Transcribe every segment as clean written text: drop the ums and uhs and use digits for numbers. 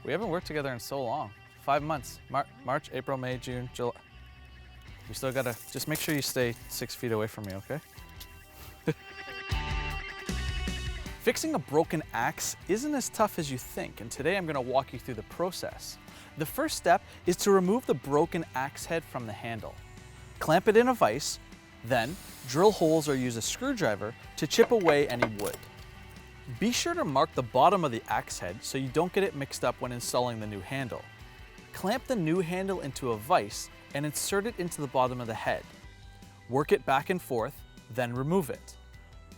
We haven't worked together in so long. 5 months. March, April, May, June, July. We still gotta, just make sure you stay 6 feet away from me, okay? Fixing a broken axe isn't as tough as you think, and today I'm gonna walk you through the process. The first step is to remove the broken axe head from the handle. Clamp it in a vise, then drill holes or use a screwdriver to chip away any wood. Be sure to mark the bottom of the axe head so you don't get it mixed up when installing the new handle. Clamp the new handle into a vise and insert it into the bottom of the head. Work it back and forth, then remove it.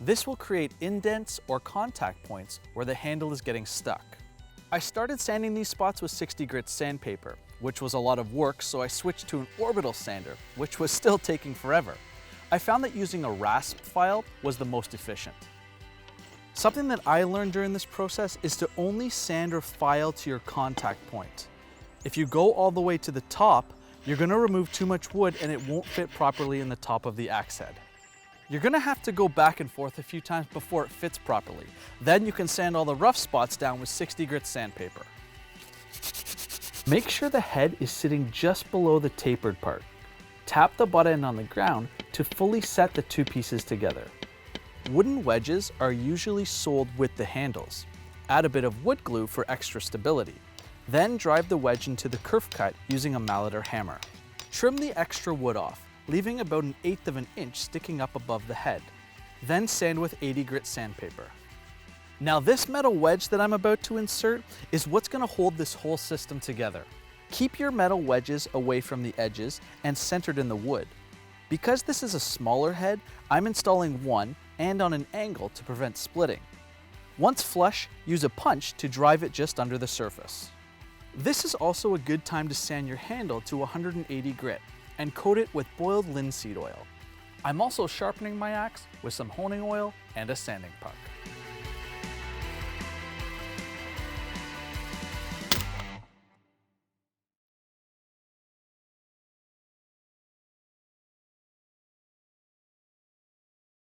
This will create indents or contact points where the handle is getting stuck. I started sanding these spots with 60 grit sandpaper, which was a lot of work, so I switched to an orbital sander, which was still taking forever. I found that using a rasp file was the most efficient. Something that I learned during this process is to only sand or file to your contact point. If you go all the way to the top, you're going to remove too much wood and it won't fit properly in the top of the axe head. You're going to have to go back and forth a few times before it fits properly. Then you can sand all the rough spots down with 60 grit sandpaper. Make sure the head is sitting just below the tapered part. Tap the butt end on the ground to fully set the two pieces together. Wooden wedges are usually sold with the handles. Add a bit of wood glue for extra stability. Then drive the wedge into the kerf cut using a mallet or hammer. Trim the extra wood off, leaving about 1/8 of an inch sticking up above the head. Then sand with 80 grit sandpaper. Now this metal wedge that I'm about to insert is what's going to hold this whole system together. Keep your metal wedges away from the edges and centered in the wood. Because this is a smaller head, I'm installing one and on an angle to prevent splitting. Once flush, use a punch to drive it just under the surface. This is also a good time to sand your handle to 180 grit and coat it with boiled linseed oil. I'm also sharpening my axe with some honing oil and a sanding puck.